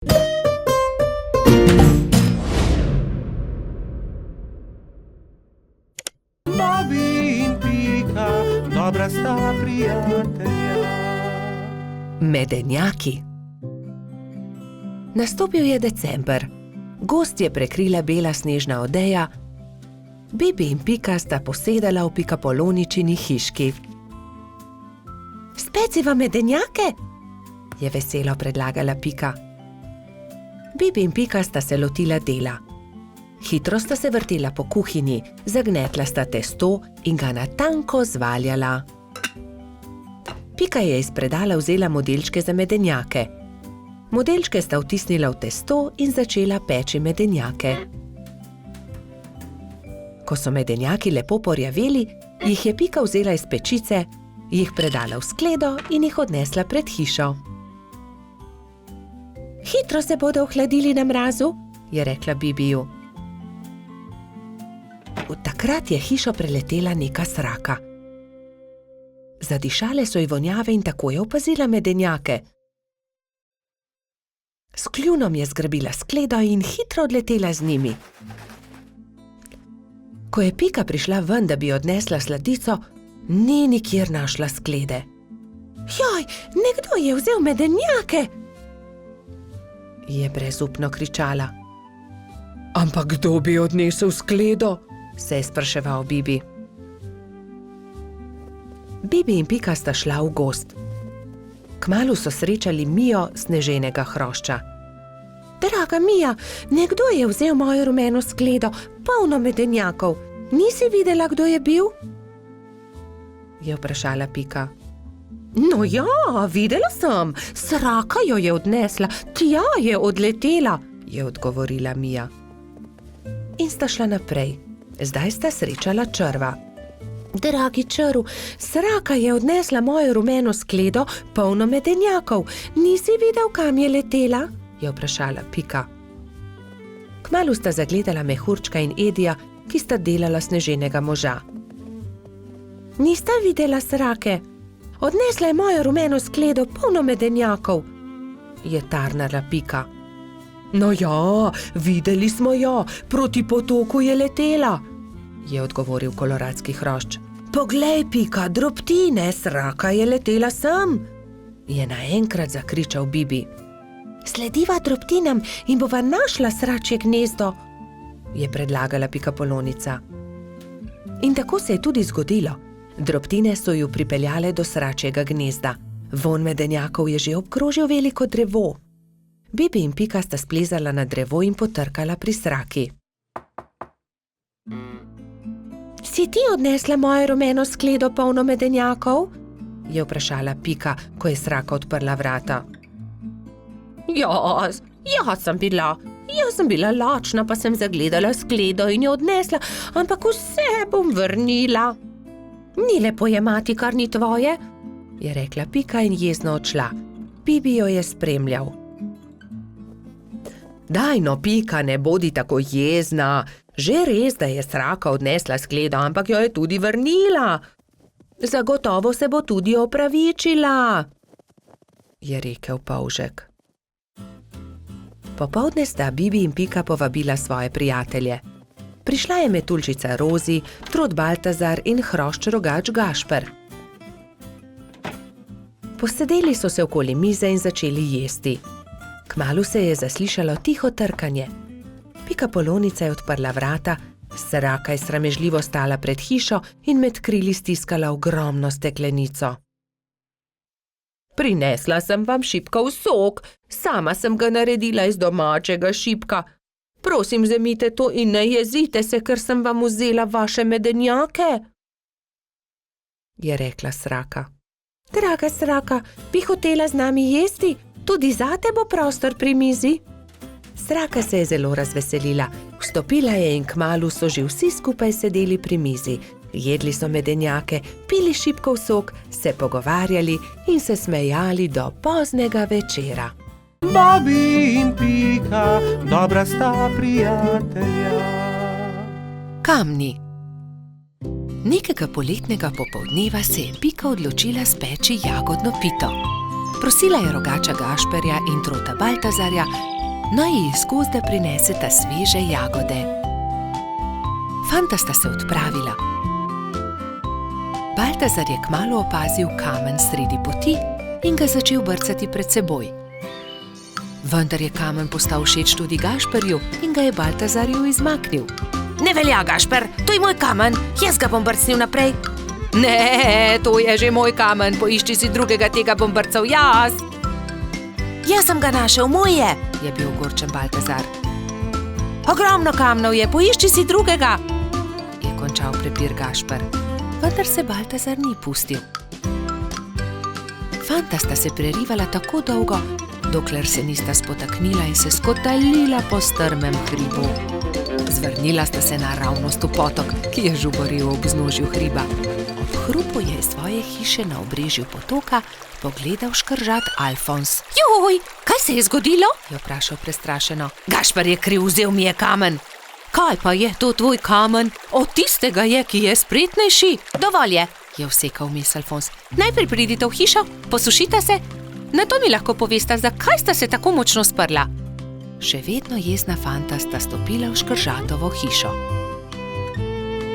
Bobby in Pika, dobra sta prijatelja. Medenjaki. Nastopil je december. Gozd je prekrila bela snežna odeja. Bibi in Pika sta posedala v Pikapoloničini hiški. Speciva medenjake? Je veselo predlagala Pika. Bibi in Pika sta se lotila dela. Hitro sta se vrtela po kuhinji, zagnetla sta testo in ga na tanko zvaljala. Pika je iz predala vzela modelčke za medenjake. Modelčke sta vtisnila v testo in začela peči medenjake. Ko so medenjaki lepo porjaveli, jih je Pika vzela iz pečice, jih predala v skledo in jih odnesla pred hišo. Hitro se bodo ohladili na mrazu, je rekla Bibiju. Takrat je hišo preletela neka sraka. Zadišale so ji vonjave in tako je opazila medenjake. S kljunom je zgrabila skledo in hitro odletela z njimi. Ko je Pika prišla ven, da bi odnesla sladico, ni nikjer našla sklede. Joj, nekdo je vzel medenjake! Je brezupno kričala. Ampak kdo bi odnesel skledo? Se je spraševal Bibi. Bibi in Pika sta šla v gozd. Kmalu so srečali Mijo sneženega hrošča. Draga Mija, nekdo je vzel mojo rumeno skledo, polno medenjakov. Nisi videla, kdo je bil? Je vprašala Pika. No ja, videla sem. Sraka jo je odnesla, tja je odletela, je odgovorila Mija. In sta šla naprej. Zdaj sta srečala črva. Dragi črv, sraka je odnesla mojo rumeno skledo, polno medenjakov. Nisi videl, kam je letela? Je vprašala Pika. Kmalu sta zagledala Mehurčka in Edija, ki sta delala sneženega moža. Nista videla srake? Odnesla je mojo rumeno skledo, polno medenjakov, je tarnala Pika. No ja, videli smo jo, proti potoku je letela, je odgovoril koloradski hrošč. Poglej, Pika, drobtine, sraka je letela sem, je naenkrat zakričal Bibi. Slediva drobtinam in bova našla sračje gnezdo, je predlagala Pikapolonica. In tako se je tudi zgodilo. Drobtine so ju pripeljale do sračjega gnezda. Vonj medenjakov je že obkrožil veliko drevo. Bibi in Pika sta splezala na drevo in potrkala pri sraki. Si ti odnesla mojo rumeno skledo, polno medenjakov? Je vprašala Pika, ko je sraka odprla vrata. Jaz sem bila lačna, pa sem zagledala skledo in jo odnesla, ampak vse bom vrnila. Ni lepo jemati, kar ni tvoje, je rekla Pika in jezno odšla. Bibi jo je spremljal. Daj no, Pika, ne bodi tako jezna. Že res, da je sraka odnesla skledo, ampak jo je tudi vrnila. Zagotovo se bo tudi opravičila, je rekel polžek. Popoldne sta Bibi in Pika povabila svoje prijatelje. Prišla je metuljčica Rozi, trod Baltazar in hrošč rogač Gašper. Posedeli so se okoli mize in začeli jesti. Kmalu se je zaslišalo tiho trkanje. Pikapolonica je odprla vrata, sraka je sramežljivo stala pred hišo in med krili stiskala ogromno steklenico. Prinesla sem vam šipkov sok, sama sem ga naredila iz domačega šipka. Prosim, vzemite to in ne jezite se, ker sem vam vzela vaše medenjake, je rekla sraka. Draga sraka, bi hotela z nami jesti? Tudi zate bo prostor pri mizi. Sraka se je zelo razveselila, vstopila je in kmalu so že vsi skupaj sedeli pri mizi. Jedli so medenjake, pili šipkov sok, se pogovarjali in se smejali do poznega večera. Bobby in Pika, dobra sta prijatelja. Kamni. Nekega poletnega popoldneva se je Pika odločila speči jagodno pito. Prosila je rogača Gašperja in trota Baltazarja, naj ji iz gozda prineseta sveže jagode. Fanta sta se odpravila. Baltazar je kmalu opazil kamen sredi poti in ga začel brcati pred seboj. Vendar je kamen postal všeč tudi Gašperju in ga je Baltazarju izmaknil. Ne velja, Gašper, to je moj kamen, jaz ga bom brcnil naprej. Ne, to je že moj kamen, poišči si drugega, tega bom brcal jaz. Jaz sem ga našel, moj je bil ogorčen Baltazar. Ogromno kamnov je, poišči si drugega, je končal prepir Gašper, vendar se Baltazar ni pustil. Fanta sta se prerivala tako dolgo, dokler se nista spotaknila in se skotalila po strmem hribu. Zvrnila sta se naravnost v potok, ki je žuboril ob vznožju hriba. Ob hrupu je iz svoje hiše na obrežju potoka pogledal škržat Alfons. Joj, kaj se je zgodilo? Je vprašal prestrašeno. Gašper je kriv, vzel mi je kamen. Kaj pa je to tvoj kamen? Od tistega je, ki je spretnejši. Dovolj je vsekal vmes Alfons. Najprej pridite v hišo, posušite se, nato mi lahko povesta, zakaj sta se tako močno sprla. Še vedno jezna fanta sta stopila v škržatovo hišo.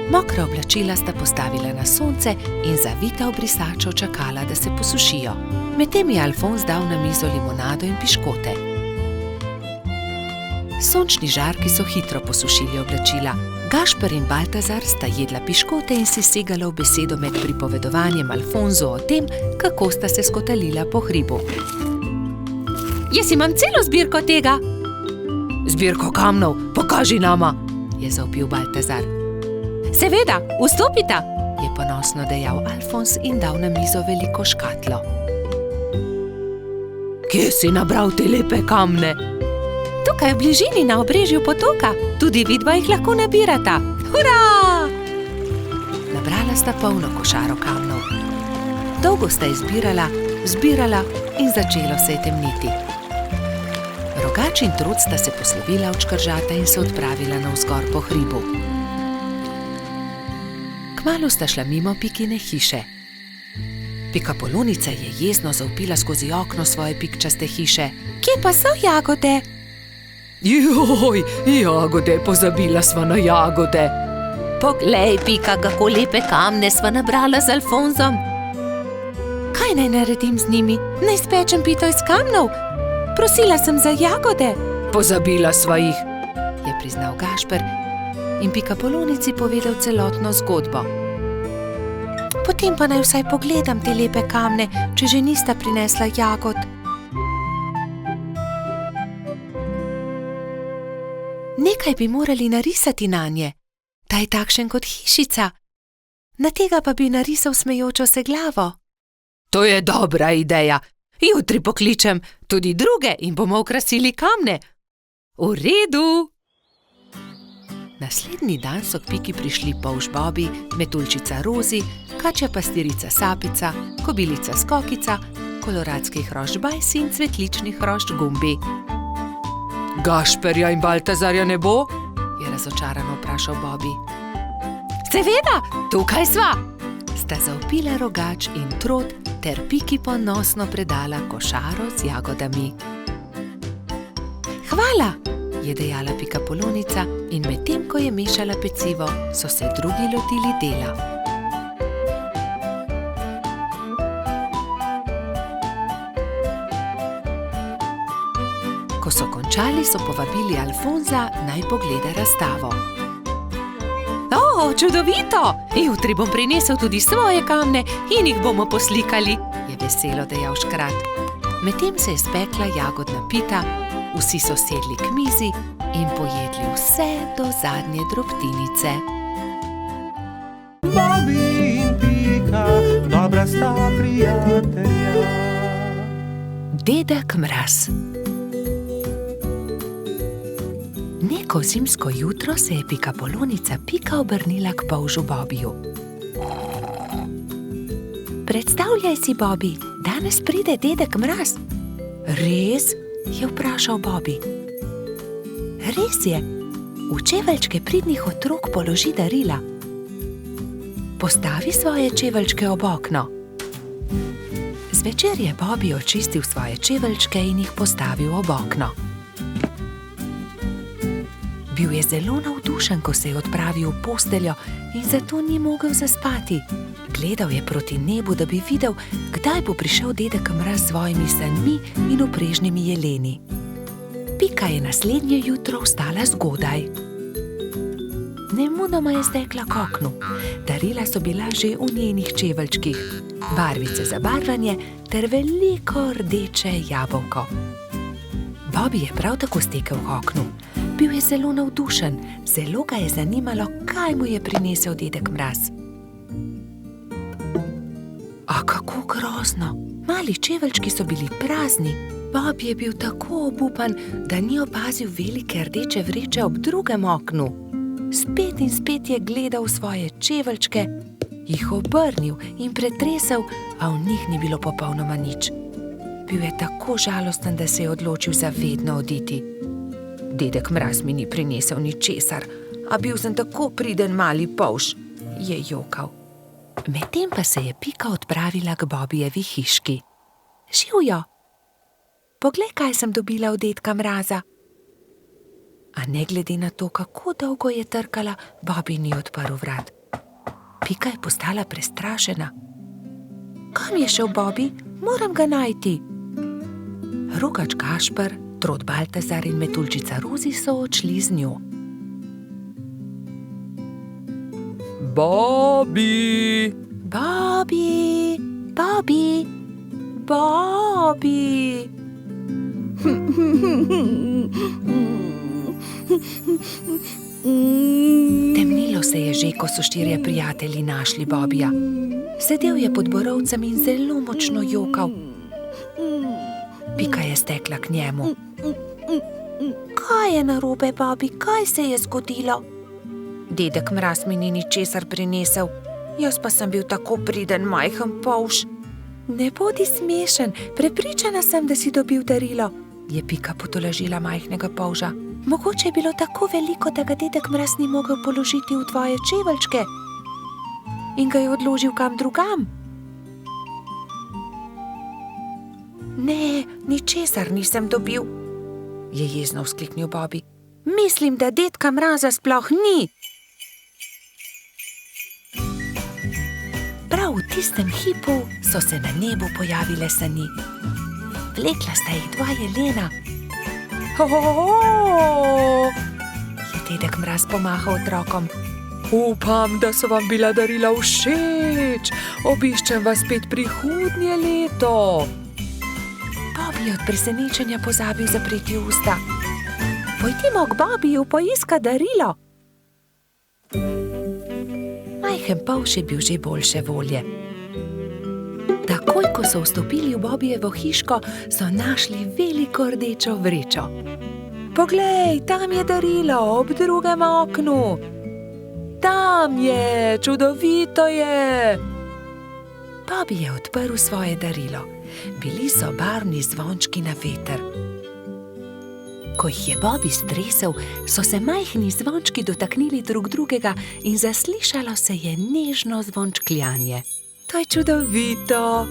Mokra oblačila sta postavila na sonce in zavita v brisačo čakala, da se posušijo. Medtem je Alfons dal na mizo limonado in piškote. Sončni žarki so hitro posušili oblačila. Gašper in Baltazar sta jedla piškote in si segala v besedo med pripovedovanjem Alfonzu o tem, kako sta se skotalila po hribu. Jaz imam celo zbirko tega. Zbirko kamnov, pokaži nama, je zavpil Baltazar. Seveda, vstopita, je ponosno dejal Alfons in dal na mizo veliko škatlo. Kje si nabral te lepe kamne? Tukaj v bližini na obrežju potoka, tudi vidva jih lahko nabirata. Hurra! Nabrala sta polno košaro kamnov. Dolgo sta izbirala, zbirala in začelo se je temniti. Rogač in trud sta se poslovila od škržata in se odpravila navzgor po hribu. Kmalu sta šla mimo Pikine hiše. Pikapolonica je jezno zavpila skozi okno svoje pikčaste hiše. Kje pa so jagode? Joj, jagode, pozabila sva na jagode. Poglej, Pika, kako lepe kamne sva nabrala z Alfonzom. Kaj naj naredim z njimi? Naj spečem pito iz kamnov? Prosila sem za jagode. Pozabila sva jih, je priznal Gašper in Pikapolonici povedal celotno zgodbo. Potem pa naj vsaj pogledam te lepe kamne, če že nista prinesla jagod. Nekaj bi morali narisati nanje. Ta je takšen kot hišica. Na tega pa bi narisal smejočo se glavo. To je dobra ideja. Jutri pokličem tudi druge in bomo okrasili kamne. V redu. Naslednji dan so k Piki prišli polž Bobi, metuljčica Rozi, kačja pastirica Sapica, kobilica Skokica, koloradski hrošč Bajsi in cvetlični hrošč Gumbi. Gašperja in Baltazarja ne bo? Je razočarano vprašal Bobi. Seveda, tukaj sva! Sta zavpila Rogač in Trod ter Piki ponosno predala košaro z jagodami. Hvala, je dejala Pikapolonica in medtem, ko je mešala pecivo, so se drugi lotili dela. Ko so končali, so povabili Alfonza, naj pogleda razstavo. O, čudovito! Jutri bom prinesel tudi svoje kamne in jih bomo poslikali, je veselo dejal škrat. Medtem se je spekla jagodna pita, vsi so sedli k mizi in pojedli vse do zadnje drobtinice. Bobi in Pika, dobra sta prijatelja. Dedek Mraz. Neko zimsko jutro se je Pikapolonica Pika obrnila k polžu Bobiju. Predstavljaj si, Bobi, danes pride dedek Mraz. Res? Je vprašal Bobi. Res je, v čeveljčke pridnih otrok položi darila. Postavi svoje čeveljčke ob okno. Z Zvečer je Bobby očistil svoje čeveljčke in jih postavil ob okno. Bil je zelo navdušen, ko se je odpravil v posteljo in zato ni mogel zaspati. Gledal je proti nebu, da bi videl, kdaj bo prišel dedek Mraz s svojimi sanmi in uprežnimi jeleni. Pika je naslednje jutro vstala zgodaj. Nemudoma je stekla k oknu. Darila so bila že v njenih čeveljčkih, barvice za barvanje ter veliko rdeče jabolko. Bobby je prav tako stekel k oknu. Bil je zelo navdušen, zelo ga je zanimalo, kaj mu je prinesel dedek Mraz. A kako grozno! Mali čeveljčki so bili prazni. Bobby je bil tako obupan, da ni opazil velike rdeče vreče ob drugem oknu. Spet in spet je gledal v svoje čeveljčke, jih obrnil in pretresel, a v njih ni bilo popolnoma nič. Bil je tako žalosten, da se je odločil za vedno oditi. Dedek Mraz mi ni prinesel ničesar, a bil sem tako priden mali polž, je jokal. Medtem pa se je Pika odpravila k Bobbyjevi hiški. Živjo! Poglej, kaj sem dobila od dedka Mraza. A ne glede na to, kako dolgo je trkala, Bobby ni odprl vrat. Pika je postala prestrašena. Kam je šel Bobby? Moram ga najti. Rogač Gašper, Trod Baltazar in Metuljčica Rozi so odšli z njo. Bobby! Bobby! Bobby! Bobby! Temnilo se je že, ko so štirje prijatelji našli Bobbyja. Sedel je pod borovcem in zelo močno jokal. Pika je stekla k njemu. Kaj je narobe, Bobby? Kaj se je zgodilo? Dedek Mraz mi ni ničesar prinesel, jaz pa sem bil tako priden majhen polž. Ne bodi smešen, prepričana sem, da si dobil darilo, je Pika potolažila majhnega polža. Mogoče je bilo tako veliko, da ga dedek Mraz ni mogel položiti v tvoje čeveljčke in ga je odložil kam drugam. Ne, ničesar nisem dobil, je jezno vzkliknil Bobby. Mislim, da dedka Mraza sploh ni. Prav v tistem hipu so se na nebu pojavile sani. Vlekla sta jih dva jelena. Je dedek Mraz pomahal otrokom. Upam, da so vam bila darila všeč. Obiščem vas spet prihodnje leto. Bobby je od presenečenja pozabil zapreti usta. Pojdimo k Bobbyju poiskat darilo. Majhen polž je bil že boljše volje. Takoj, ko so vstopili v Bobbyjevo hiško, so našli veliko rdečo vrečo. Poglej, tam je darilo ob drugem oknu. Tam je, čudovito je. Bobby je odprl svoje darilo. Bili so barvni zvončki na veter. Ko jih je Bobby stresel, so se majhni zvončki dotaknili drug drugega in zaslišalo se je nežno zvončkljanje. To je čudovito.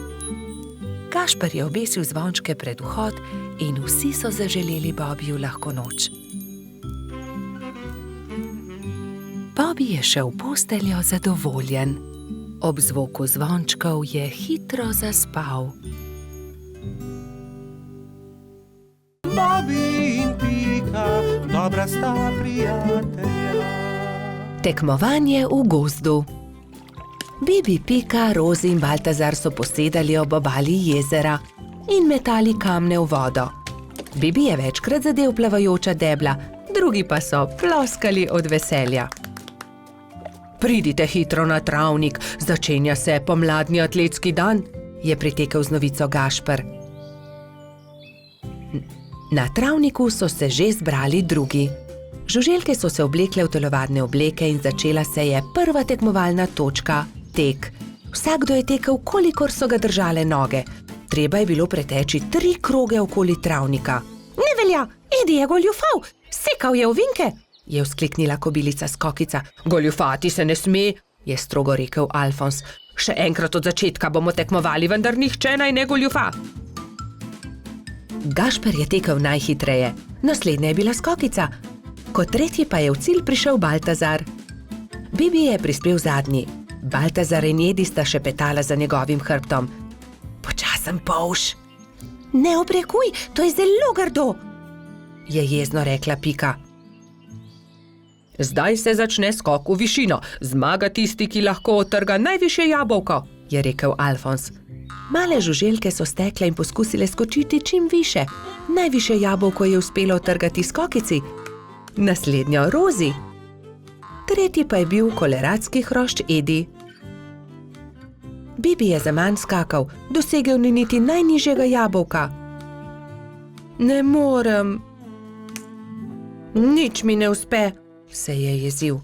Gašper je obesil zvončke pred vhod in vsi so zaželeli Bobbyju lahko noč. Bobby je šel v posteljo zadovoljen. Ob zvoku zvončkov je hitro zaspal. Bobby in Pika, dobra sta prijatelja. Tekmovanje v gozdu. Bibi, Pika, Rozi in Baltazar so posedali ob obali jezera in metali kamne v vodo. Bibi je večkrat zadel plavajoča debla, drugi pa so ploskali od veselja. Pridite hitro na travnik, začenja se pomladni atletski dan, je pritekel z novico Gašper. Na travniku so se že zbrali drugi. Žuželke so se oblekle v telovadne obleke in začela se je prva tekmovalna točka, tek. Vsakdo je tekel, kolikor so ga držale noge. Treba je bilo preteči 3 kroge okoli travnika. Ne velja, Edi je goljufal, sekal je ovinke, je vzkliknila kobilica Skokica. Goljufati se ne sme, je strogo rekel Alfons. Še enkrat od začetka bomo tekmovali, vendar nihče naj ne goljufa. Gašper je tekel najhitreje, naslednja je bila Skokica, kot tretji pa je v cilj prišel Baltazar. Bibi je prispel zadnji. Baltazar in Edi sta šepetala za njegovim hrbtom. Počasen polž. Ne obrekuj, to je zelo grdo, je jezno rekla Pika. Zdaj se začne skok v višino. Zmaga tisti, ki lahko odtrga najvišje jabolko, je rekel Alfons. Male žuželke so stekle in poskusile skočiti čim više. Najvišje jabolko je uspelo odtrgati Skokici, naslednjo Rozi. Tretji pa je bil koleratski hrošč Edi. Bibi je zaman skakal, dosegel ni niti najnižjega jabolka. Ne morem. Nič mi ne uspe, se je jezil.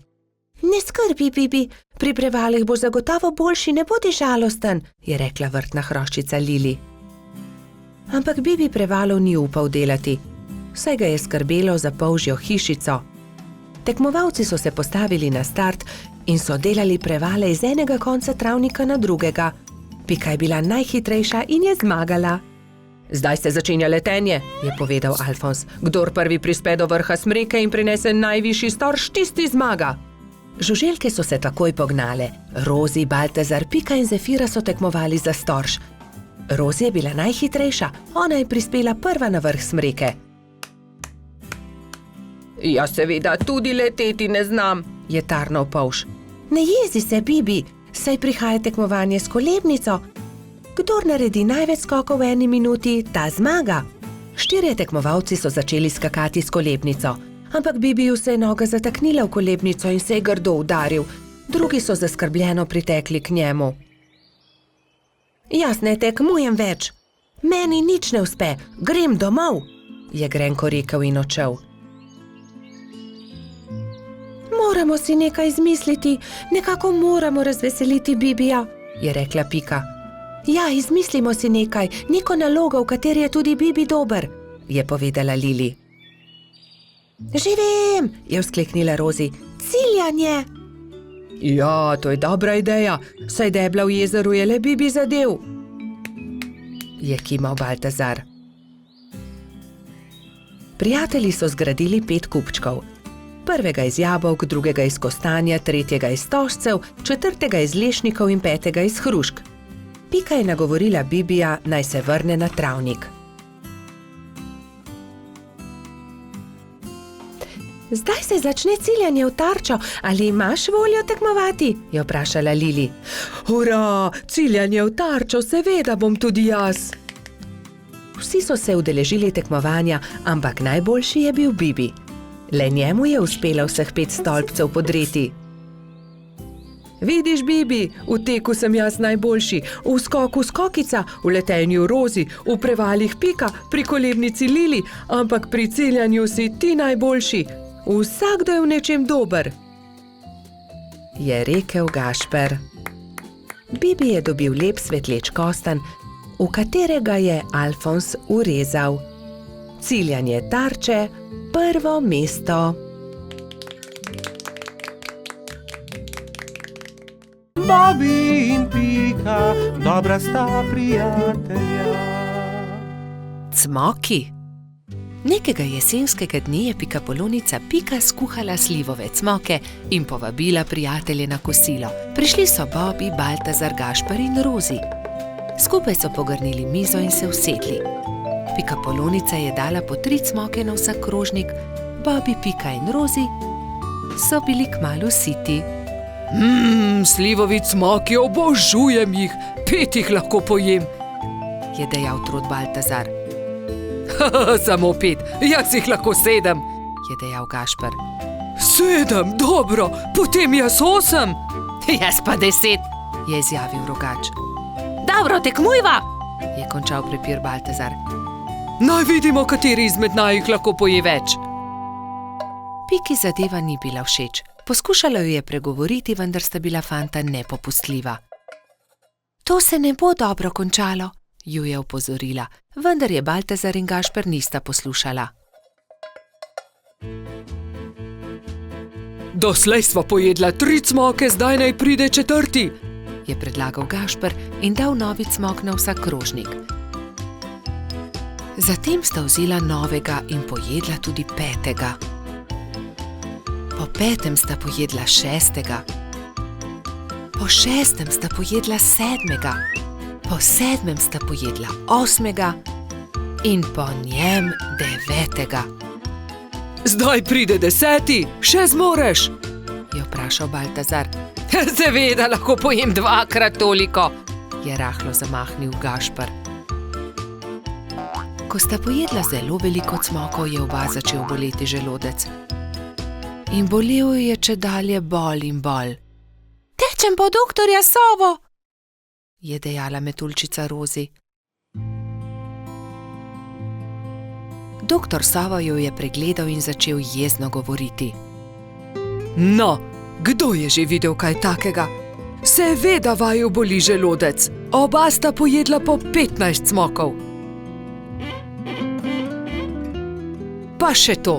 Ne skrbi, Bibi, pri prevalih boš zagotovo boljši, ne bodi žalosten, je rekla vrtna hroščica Lili. Ampak Bibi prevalov ni upal delati, saj ga je skrbelo za polžjo hišico. Tekmovalci so se postavili na start in so delali prevale iz enega konca travnika na drugega. Pika je bila najhitrejša in je zmagala. Zdaj se začenja letenje, je povedal Alfons. Kdor prvi prispe do vrha smreke in prinese najvišji storž, tisti zmaga. Žuželke so se takoj pognale. Rozi, Baltazar, Pika in Zefira so tekmovali za storž. Rozi je bila najhitrejša, ona je prispela prva na vrh smreke. Jaz seveda tudi leteti ne znam, je tarnal polž. Ne jezi se, Bibi, saj prihaja tekmovanje s kolebnico. Kdor naredi največ skokov v 1 minuti, ta zmaga. 4 tekmovalci so začeli skakati s kolebnico, ampak Bibiju se je noga zataknila v kolebnico in se je grdo udaril. Drugi so zaskrbljeno pritekli k njemu. Jaz ne tekmujem več. Meni nič ne uspe, grem domov, je grenko rekel in odšel. Moramo si nekaj izmisliti, nekako moramo razveseliti Bibija, je rekla Pika. Ja, izmislimo si nekaj, neko nalogo, v kateri je tudi Bibi dober, je povedala Lili. Že vem, je vzkliknila Rozi, ciljanje. Ja, to je dobra ideja, saj debla v jezeru je le Bibi zadev, je kimal Baltazar. Prijatelji so zgradili 5 kupčkov. Prvega iz jabolk, drugega iz kostanja, tretjega iz stožcev, četrtega iz lešnikov in 5. iz hrušk. Pika je nagovorila Bibija, naj se vrne na travnik. Zdaj se začne ciljanje v tarčo, ali imaš voljo tekmovati? Je vprašala Lili. Hurra, ciljanje v tarčo, seveda bom tudi jaz. Vsi so se udeležili tekmovanja, ampak najboljši je bil Bibi. Le njemu je uspelo vseh 5 stolpcev podreti. Vidiš, Bibi, v teku sem jaz najboljši, v skoku Skokica, v letenju Rozi, v prevalih Pika, pri kolebnici Lili, ampak pri ciljanju si ti najboljši. Vsakdo je v nečem dober, je rekel Gašper. Bibi je dobil lep svetleč kostanj, v katerega je Alfons urezal. Ciljanje tarče, prvo mesto. Bobi in Pika, dobra sta prijatelja. Cmoki. Nekega jesenskega dne je pikapolonica Pika skuhala slivove cmoke in povabila prijatelje na kosilo. Prišli so Bobi, Baltazar, Gašper in Rozi. Skupaj so pogrnili mizo in se usedli. Pikapolonica je dala po 3 cmoke na vsak krožnik, Bobi, Pika in Rozi so bili kmalu siti. Slivovi cmoki, obožujem jih, 5 jih lahko pojem, je dejal trod Baltazar. Samo 5, jaz jih lahko 7, je dejal Gašper. 7, dobro, potem jaz 8. Jaz pa 10, je izjavil Rogač. Dobro, tekmujva, je končal prepir Baltazar. Naj vidimo, kateri izmed naju lahko poje več. Piki zadeva ni bila všeč. Poskušala jo je pregovoriti, vendar sta bila fanta nepopustljiva. To se ne bo dobro končalo, ju je opozorila, vendar je Baltazar in Gašper nista poslušala. Doslej sva pojedla 3 cmoke, zdaj naj pride 4, je predlagal Gašper in dal novi cmok na vsak krožnik. Zatem sta vzela novega in pojedla tudi 5. Po 5. sta pojedla 6. Po 6. sta pojedla 7. Po 7. sta pojedla 8. in po njem 9. Zdaj pride 10, še zmoreš? Je vprašal Baltazar. Seveda, lahko pojem 2-krat toliko, je rahlo zamahnil Gašper. Ko sta pojedla zelo veliko cmokov, je oba začel boleti želodec. In bolel je čedalje bolj in bolj. Tečem po doktorja Sovo, je dejala metuljčica Rozi. Doktor Sova jo je pregledal in začel jezno govoriti. No, kdo je že videl kaj takega? Seveda vaju boli želodec. Oba sta pojedla po 15 cmokov. Pa še to,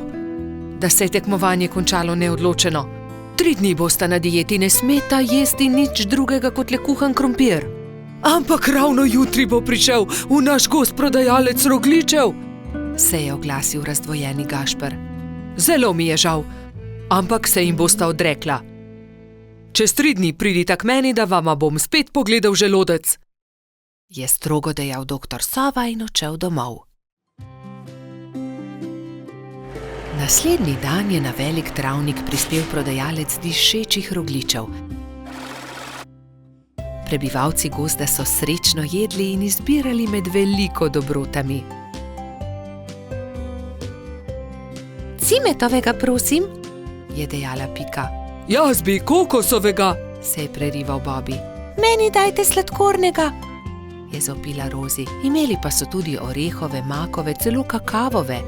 da se je tekmovanje končalo neodločeno. 3 dni bosta na dieti, ne smeta jesti nič drugega kot le kuhan krompir. Ampak ravno jutri bo prišel v naš gozd prodajalec rogljičev, se je oglasil razdvojeni Gašper. Zelo mi je žal, ampak se jim bosta odrekla. Čez 3 dni pridita k meni, da vama bom spet pogledal želodec, je strogo dejal doktor Sova in odšel domov. Naslednji dan je na velik travnik prispel prodajalec dišečih rogljičev. Prebivalci gozda so srečno jedli in izbirali med veliko dobrotami. Cimetovega, prosim, je dejala Pika. Jaz bi kokosovega, se je prerival Bobby. Meni dajte sladkornega, je zavpila Rozi. Imeli pa so tudi orehove, makove, celo kakavove.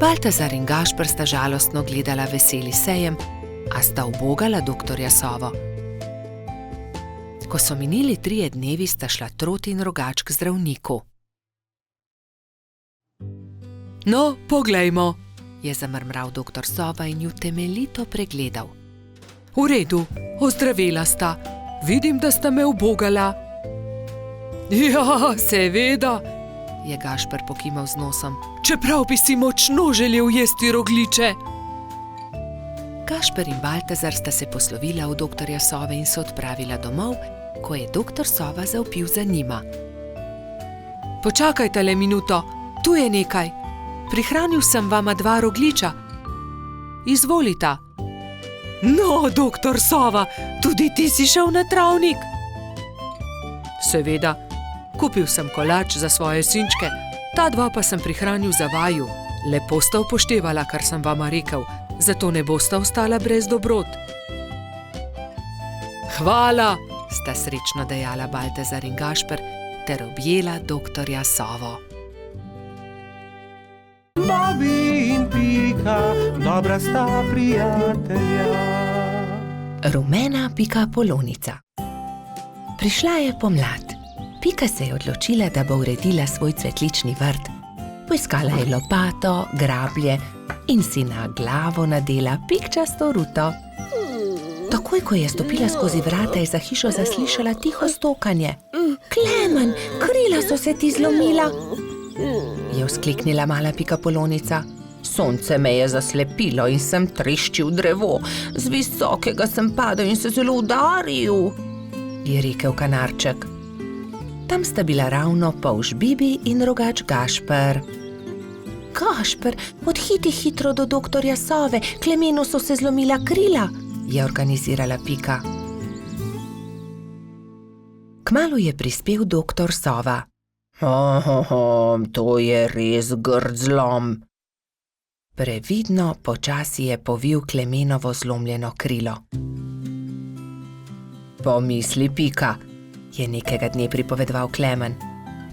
Baltazar in Gašper sta žalostno gledala veseli sejem, a sta ubogala doktorja Sovo. Ko so minili 3 dnevi, sta šla Troti in Rogač k zdravniku. No, poglejmo, je zamrmral doktor Sova in ju temeljito pregledal. V redu, ozdravela sta. Vidim, da sta me ubogala. Ja, seveda, je Gašper pokimal z nosom. Čeprav bi si močno želel jesti rogljiče. Gašper in Baltazar sta se poslovila od doktorja Sove in se odpravila domov, ko je doktor Sova zavpil za njima. Počakajte le minuto, tu je nekaj. Prihranil sem vama 2 rogljiča. Izvolita. No, doktor Sova, tudi ti si šel na travnik? Seveda, kupil sem kolač za svoje sinčke, ta 2 pa sem prihranil za vaju. Lepo sta upoštevala, kar sem vama rekel, zato ne bosta ostala brez dobrot. Hvala, sta srečno dejala Baltazar in Gašper ter objela doktorja Sovo. Bobby in Pika, dobra sta prijatelja. Rumena pikapolonica. Prišla je pomlad. Pika se je odločila, da bo uredila svoj cvetlični vrt. Poiskala je lopato, grablje in si na glavo nadela pikčasto ruto. Takoj, ko je stopila skozi vrata, je za hišo zaslišala tiho stokanje. Klemen, krila so se ti zlomila, je vzkliknila mala pikapolonica. Sonce me je zaslepilo in sem treščil drevo. Z visokega sem padel in se zelo udaril, je rekel kanarček. Tam sta bila ravno polž Bibi in Rogač Gašper. Gašper, odhiti hitro do doktorja Sove, Klemenu so se zlomila krila, je organizirala Pika. Kmalu je prispel doktor Sova. To je res grd zlom. Previdno počasi je povil Klemenovo zlomljeno krilo. Pomisli, Pika, je nekega dne pripovedoval Klemen.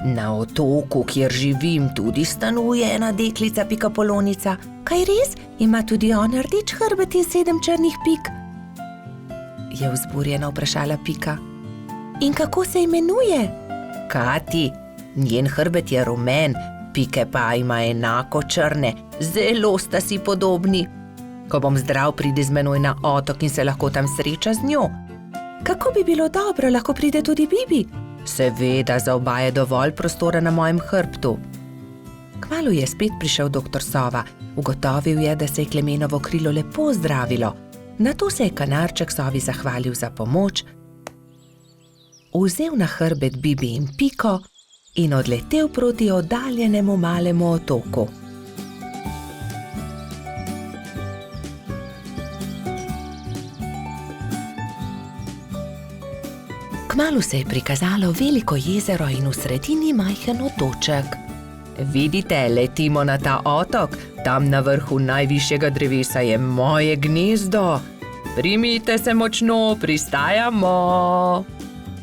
Na otoku, kjer živim, tudi stanuje ena deklica pikapolonica. Kaj res? Ima tudi ona rdeč hrbet in 7 črnih pik? Je vzburjeno vprašala Pika. In kako se imenuje? Kati, njen hrbet je rumen, pike pa ima enako črne, zelo sta si podobni. Ko bom zdrav, pridi z menoj na otok in se lahko tam sreča z njo. kako bi bilo dobro, lahko pride tudi Bibi. Seveda, za oba je dovolj prostora na mojem hrbtu. Kmalu je spet prišel doktor Sova. Ugotovil je, da se je Klemenovo krilo lepo zdravilo. Nato se je kanarček Sovi zahvalil za pomoč, vzel na hrbet Bibi in Piko in odletel proti oddaljenemu malemu otoku. Kmalu se je prikazalo veliko jezero in v sredini majhen otoček. Vidite, letimo na ta otok, tam na vrhu najvišjega drevesa je moje gnezdo. Primite se močno, pristajamo.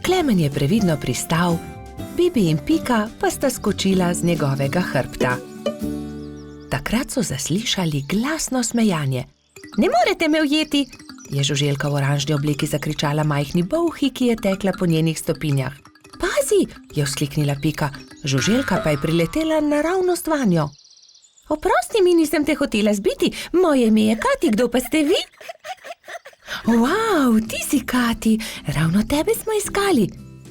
Klemen je previdno pristal, Bibi in Pika pa sta skočila z njegovega hrbta. Takrat so zaslišali glasno smejanje. Ne morete me ujeti, je žuželka v oranžni obleki zakričala majhni bolhi, ki je tekla po njenih stopinjah. Pazi, je vzkliknila Pika, žuželka pa je priletela naravnost vanjo. Oprosti mi, nisem te hotela zbiti, moje ime je Kati, kdo pa ste vi? Wow, ti si Kati, ravno tebe smo iskali.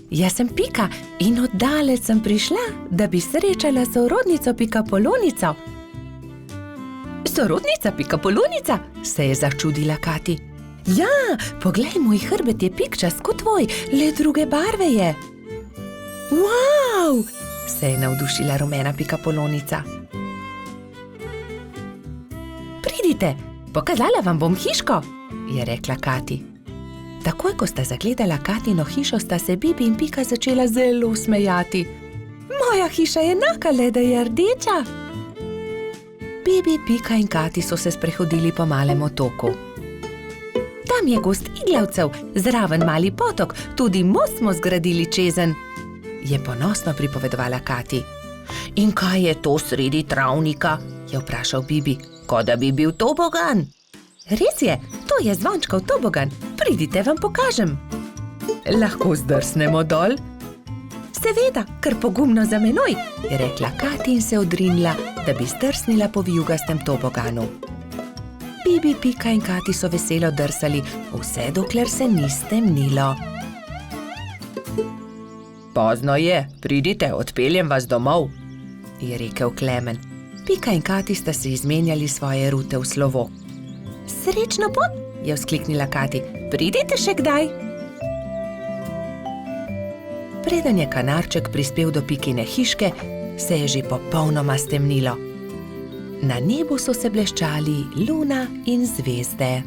Jaz sem Pika in oddaleč sem prišla, da bi srečala sorodnico Pikapolonico. Sorodnica Pikapolonica, se je začudila Kati. Ja, poglej, moj hrbet je pikčast kot tvoj, le druge barve je. Wow, se je navdušila rumena Pikapolonica. Pridite, pokazala vam bom hiško, je rekla Kati. Takoj, ko sta zagledala Katino hišo, sta se Bibi in Pika začela zelo smejati. Moja hiša je enaka, le da je rdeča. Bibi, Pika in Kati so se sprehodili po malem otoku. Tam je gost iglavcev, zraven mali potok, tudi most smo zgradili čezenj, je ponosno pripovedovala Kati. In kaj je to sredi travnika, je vprašal Bibi, kot da bi bil tobogan. Res je, to je zvončkov tobogan, pridite, vam pokažem. Lahko zdrsnemo dol? Seveda, kar pogumno za menoj, je rekla Kati in se odrinila, da bi zdrsnila po vijugastem toboganu. Bibi, Pika in Kati so veselo drsali, vse dokler se ni stemnilo. Pozno je, pridite, odpeljem vas domov, je rekel Klemen. Pika in Kati sta se izmenjali svoje rute v slovo. Srečno pot, je vzkliknila Kati, pridite še kdaj. Preden je kanarček prispel do Pikine hiške, se je že popolnoma stemnilo. Na nebu so se bleščali luna in zvezde.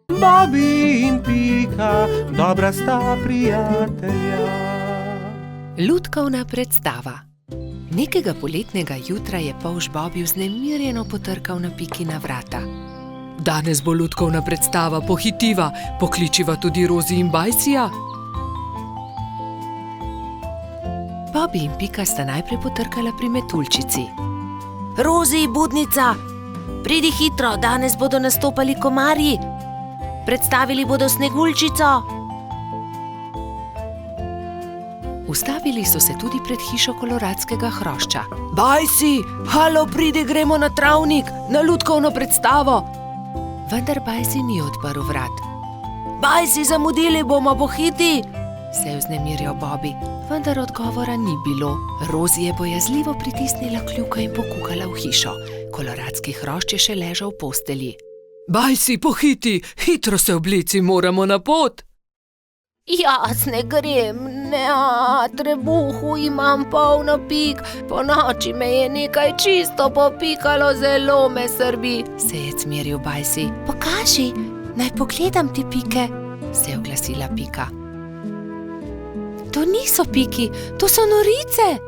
Bobi in Pika, dobra sta prijatelja. Lutkovna predstava. Nekega poletnega jutra je polž Bobi vznemirjeno potrkal na Pikina vrata. Danes bo lutkovna predstava, pohitiva, pokličiva tudi Rozi in Bajsija. Bobi in Pika sta najprej potrkala pri metuljčici. Rozi, budnica, pridi hitro, danes bodo nastopali komarji. Predstavili bodo Sneguljčico. Ustavili so se tudi pred hišo koloradskega hrošča. Bajsi, halo, pridi, gremo na travnik, na lutkovno predstavo. Vendar Bajsi ni odprl vrat. Bajsi, zamudili bomo, pohiti, se je vznemirjal Bobi, vendar odgovora ni bilo. Rozi je bojazljivo pritisnila kljuko in pokukala v hišo. Koloradski hrošč je še ležal v postelji. Bajsi, pohiti, hitro se oblici, moramo na pot. Jaz ne grem, ne, trebuhu imam polno pik, po noči me je nekaj čisto popikalo, zelo me srbi, se je cmeril Bajsi. Pokaži, naj pogledam ti pike, se je oglasila Pika. To niso piki, to so norice,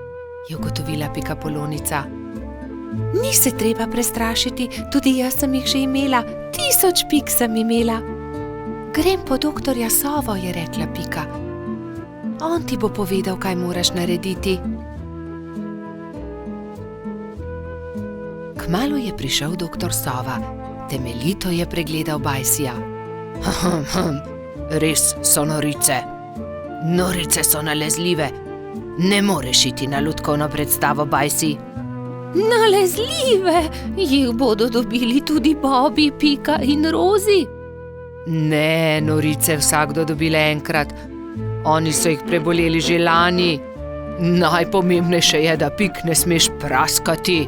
je ugotovila Pikapolonica. Ni se treba prestrašiti, tudi jaz sem jih že imela, 1000 pik sem imela. Grem po doktorja Sovo, je rekla Pika. On ti bo povedal, kaj moraš narediti. Kmalu je prišel doktor Sova. Temeljito je pregledal Bajsija. Res so norice. Norice so nalezljive. Ne moreš iti na lutkovno predstavo, Bajsi. Nalezljive? Jih bodo dobili tudi Bobi, Pika in Rozi? Ne, norice vsakdo dobile enkrat. Oni so jih preboleli že lani. Najpomembnejše je, da Pik ne smeš praskati.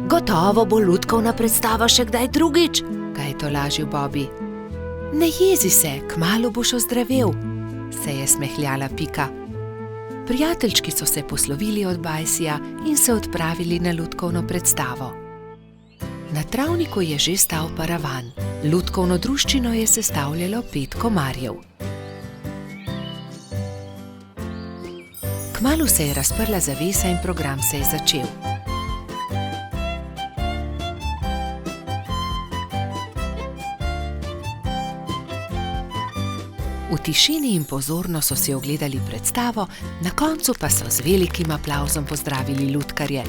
Gotovo bo lutkovna predstava še kdaj drugič, ga je tolažil Bobby. Ne jezi se, kmalu boš ozdravel, se je smehljala Pika. Prijateljčki so se poslovili od Bajsija in se odpravili na lutkovno predstavo. Na travniku je že stal paravan. Lutkovno druščino je sestavljalo 5 komarjev. Kmalu se je razprla zavesa in program se je začel. V tišini in pozorno so si ogledali predstavo, na koncu pa so z velikim aplavzom pozdravili lutkarje.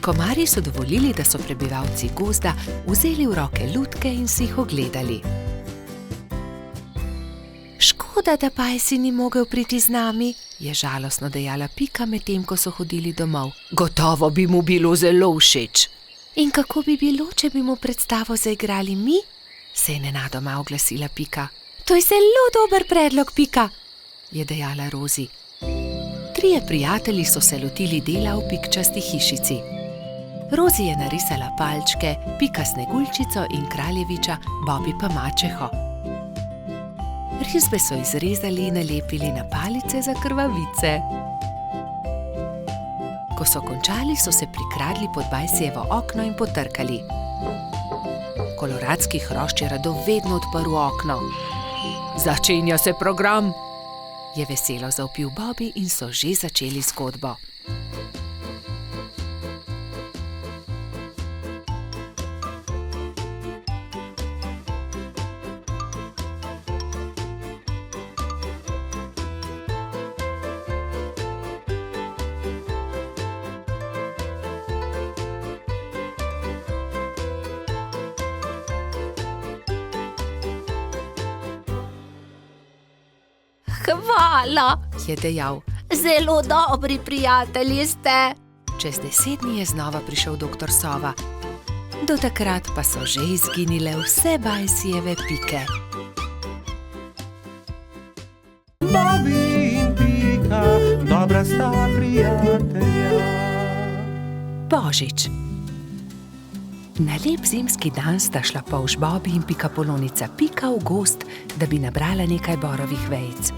Komarji so dovolili, da so prebivalci gozda vzeli v roke lutke in si jih ogledali. Škoda, da Bajsi ni mogel priti z nami, je žalostno dejala Pika, medtem ko so hodili domov. Gotovo bi mu bilo zelo všeč. In kako bi bilo, če bi mu predstavo zaigrali mi? Se je nenadoma oglasila Pika. To je zelo dober predlog, Pika, je dejala Rozi. 3 prijatelji so se lotili dela v pikčasti hišici. Rozi je narisala palčke, Pika Sneguljčico in kraljeviča, Bobby pa mačeho. Risbe so izrezali in nalepili na palice za krvavice. Ko so končali, so se prikradli pod Bajsijevo okno in potrkali. Koloradski hrošč je rado vedno odprl okno. Začenja se program, je veselo zavpil Bobby in so že začeli zgodbo. Hvala, je dejal. Zelo dobri prijatelji ste. Čez 10 dni je znova prišel doktor Sova. Do takrat pa so že izginile vse Bajsijeve pike. Bobby in Pika, dobra sta prijatelja. Božič. Na lep zimski dan sta šla polž Bobby in pikapolonica Pika v gozd, da bi nabrala nekaj borovih vejic.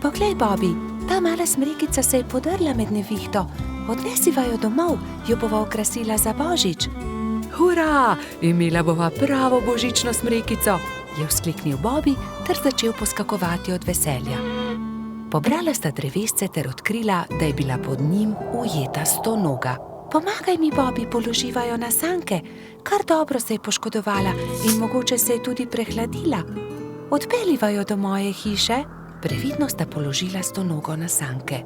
Poglej, Bobby, ta mala smrekica se je podrla med nevihto. Odnesiva jo domov, jo bova okrasila za Božič. Hurra, imela bova pravo božično smrekico, je vzkliknil Bobby ter začel poskakovati od veselja. Pobrala sta drevesce ter odkrila, da je bila pod njim ujeta stonoga. Pomagaj mi, Bobby, položiva jo na sanke. Kar dobro se je poškodovala in mogoče se je tudi prehladila. Odpeljiva jo do moje hiše. Previdno sta položila stonogo na sanke.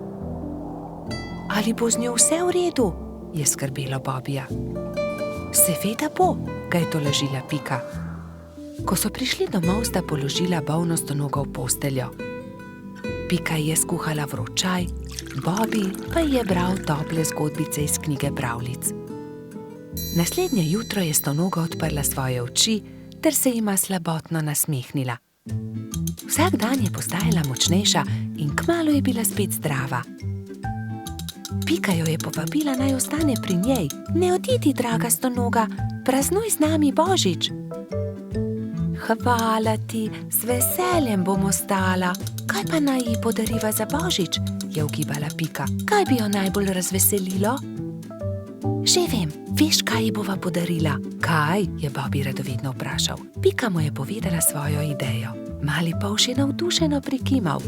Ali bo z njo vse v redu? Je skrbelo Bobbyja. Seveda bo, ga je tolažila Pika. Ko so prišli domov, sta položila bolno stonogo v posteljo. Pika je skuhala vroč čaj, Bobby pa je bral tople zgodbice iz knjige pravljic. Naslednje jutro je stonoga odprla svoje oči ter se jima slabotno nasmehnila. Vsak dan je postajala močnejša in kmalu je bila spet zdrava. Pika jo je povabila, naj ostane pri njej. Ne odidi, draga stonoga, praznuj z nami Božič. Hvala ti, z veseljem bom ostala. Kaj pa naj ji podariva za Božič? Je ugibala Pika. Kaj bi jo najbolj razveselilo? Že vem, veš, kaj ji bova podarila? Kaj? Je Bobby radovedno vprašal. Pika mu je povedala svojo idejo. Mali polž je navdušeno prikimal.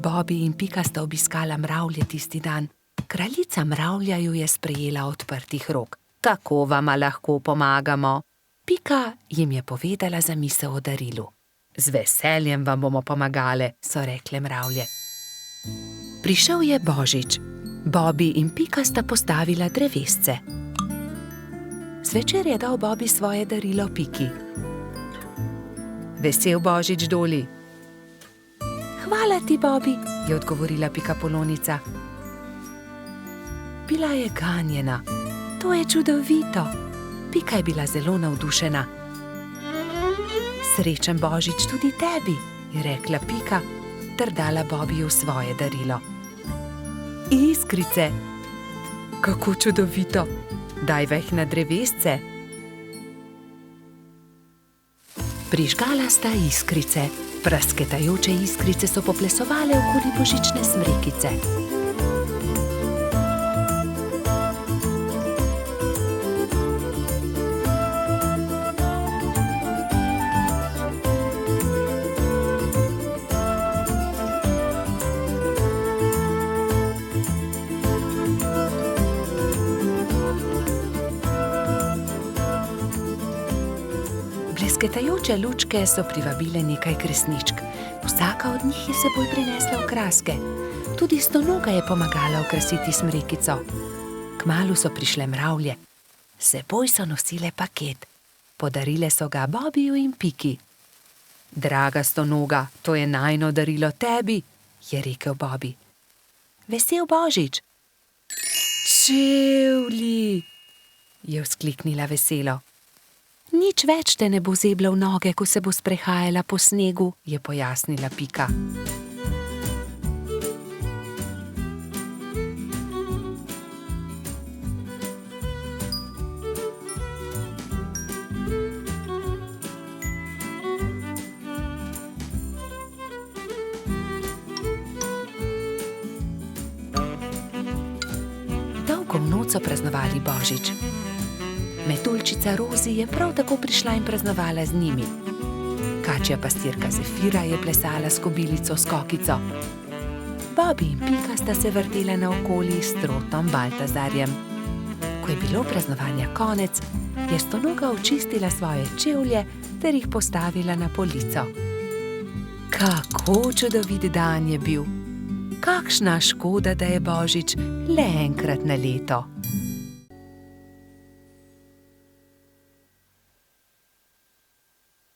Bobby in Pika sta obiskala mravlje tisti dan. Kraljica mravlja ju je sprejela odprtih rok. Kako vama lahko pomagamo? Pika jim je povedala zamisel o darilu. Z veseljem vam bomo pomagale, so rekle mravlje. Prišel je Božič. Bobby in Pika sta postavila drevesce. Zvečer je dal Bobby svoje darilo Piki. Vesel Božič, Doli. Hvala ti, Bobby, je odgovorila pikapolonica. Bila je ganjena. To je čudovito. Pika je bila zelo navdušena. Srečen Božič tudi tebi, je rekla Pika, ter dala Bobiju svoje darilo. Iskrice. Kako čudovito. Daj veh na drevesce. Prižgala sta iskrice. Prasketajoče iskrice so poplesovale okoli božične smrekice. Blesketajoče lučke so privabile nekaj kresničk. Vsaka od njih je seboj prinesla okraske. Tudi Stonoga je pomagala okrasiti smrekico. Kmalu so prišle mravlje. Seboj so nosile paket. Podarile so ga Bobiju in Piki. Draga Stonoga, to je najino darilo tebi, je rekel Bobi. Vesel Božič. Čevlji, je vzkliknila veselo. Nič več te ne bo zeblal noge, ko se bo sprehajala po snegu, je pojasnila Pika. Dolgo noč so praznovali Božič. Metuljčica Rozi je prav tako prišla in praznovala z njimi. Kačja pastirka Zefira je plesala s kobilico Skokico. Bobi in Pika sta se vrtela naokoli s trotom Baltazarjem. Ko je bilo praznovanja konec, je Stonoga očistila svoje čevlje ter jih postavila na polico. Kako čudovit dan je bil! Kakšna škoda, da je Božič le enkrat na leto.